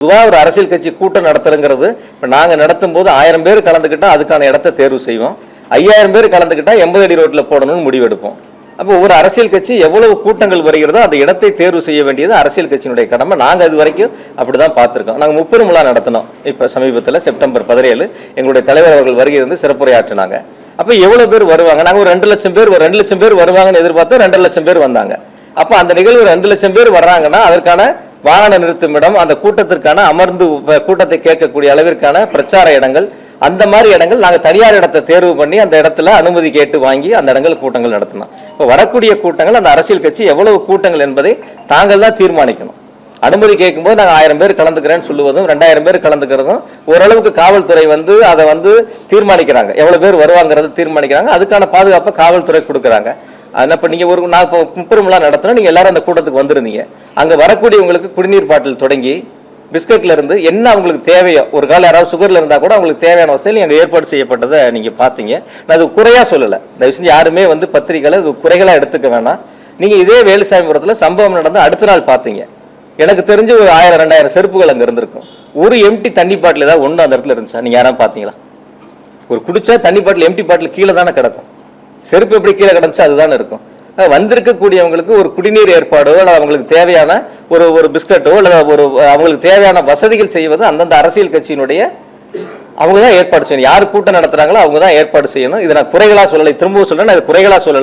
பொதுவாக ஒரு அரசியல் கட்சி கூட்டம் நடத்துறங்கிறது இப்போ நாங்கள் நடத்தும் போது 1000 பேர் கலந்துக்கிட்டால் அதுக்கான இடத்த தேர்வு செய்வோம். 5000 பேர் கலந்துக்கிட்டால் 80 அடி ரோட்டில் போடணும்னு முடிவெடுப்போம். அப்போ ஒரு அரசியல் கட்சி எவ்வளவு கூட்டங்கள் வருகிறதோ அந்த இடத்தை தேர்வு செய்ய வேண்டியது அரசியல் கட்சியினுடைய கடமை. நாங்கள் அது வரைக்கும் அப்படி தான் பார்த்துருக்கோம். நாங்கள் 30 விழா நடத்தினோம். இப்போ சமீபத்தில் செப்டம்பர் 17 எங்களுடைய தலைவர் அவர்கள் வருகை வந்து சிறப்புரையாற்றினாங்க. அப்போ எவ்வளோ பேர் வருவாங்க? நாங்கள் ஒரு 2 லட்சம் பேர் 2 லட்சம் பேர் வருவாங்கன்னு எதிர்பார்த்தா 2 லட்சம் பேர் வந்தாங்க. அப்போ அந்த நிகழ்வு 2 லட்சம் பேர் வர்றாங்கன்னா அதற்கான வாகன நிறுத்துமிடம், அந்த கூட்டத்திற்கான அமர்ந்து கூட்டத்தை கேட்கக்கூடிய அளவிற்கான பிரச்சார இடங்கள், அந்த மாதிரி இடங்கள் நாங்கள் தனியார் இடத்தை தேர்வு பண்ணி அந்த இடத்துல அனுமதி கேட்டு வாங்கி அந்த இடங்கள் கூட்டங்கள் நடத்தணும். இப்போ வரக்கூடிய கூட்டங்கள் அந்த அரசியல் கட்சி எவ்வளவு கூட்டங்கள் என்பதை தாங்கள் தான் தீர்மானிக்கணும். அனுமதி கேட்கும்போது நாங்கள் 1000 பேர் கலந்துக்கிறேன்னு சொல்லுவதும் 2000 பேர் கலந்துக்கிறதும் ஓரளவுக்கு காவல்துறை வந்து அதை வந்து தீர்மானிக்கிறாங்க. எவ்வளோ பேர் வருவாங்கிறத தீர்மானிக்கிறாங்க. அதுக்கான பாதுகாப்பை காவல்துறை கொடுக்குறாங்க. அதனால் இப்போ நீங்கள் நான் இப்போ 30 விழா நடத்தினா நீங்கள் எல்லாரும் அந்த கூட்டத்துக்கு வந்துருந்தீங்க. அங்கே வரக்கூடியவங்களுக்கு குடிநீர் பாட்டில் தொடங்கி பிஸ்கட்ல இருந்து என்ன அவங்களுக்கு தேவையோ, ஒரு காலம் யாராவது சுகரில் இருந்தால் கூட அவங்களுக்கு தேவையான வசதியில் எங்கள் ஏற்பாடு செய்யப்பட்டதை நீங்கள் பார்த்தீங்க. நான் அது குறையாக சொல்லலை. தயவு செஞ்சு யாருமே வந்து பத்திரிகைகளை அது குறைகளாக எடுத்துக்க வேணாம். நீங்கள் இதே வேலுசாமிபுரத்தில் சம்பவம் நடந்து அடுத்த நாள் பார்த்தீங்க. எனக்கு தெரிஞ்சு ஒரு 1000-2000 செருப்புகள் அங்கே இருந்திருக்கும். ஒரு எம்டி தண்ணி பாட்டில் ஏதாவது ஒன்று அந்த இடத்துல இருந்துச்சா? நீங்கள் யாராவது பார்த்தீங்களா? ஒரு குடிச்சா தண்ணி பாட்டில் எம்டி பாட்டில் கீழே தானே கிடக்கும். செருப்பு எப்படி கீழே கிடந்துச்சா அதுதானே இருக்கும். வந்திருக்கக்கூடியவங்களுக்கு ஒரு குடிநீர் ஏற்பாடோ அல்லது அவங்களுக்கு தேவையான ஒரு பிஸ்கட்டோ அல்லது அவங்களுக்கு தேவையான வசதிகள் செய்வது அந்தந்த அரசியல் கட்சியினுடைய அவங்க தான் ஏற்பாடு செய்யணும். யார் கூட்டம் நடத்துறாங்களோ அவங்க தான் ஏற்பாடு செய்யணும். இதை நான் குறைகளா சொல்லலை, திரும்பவும் சொல்றேன், அது குறைகளா சொல்லலை.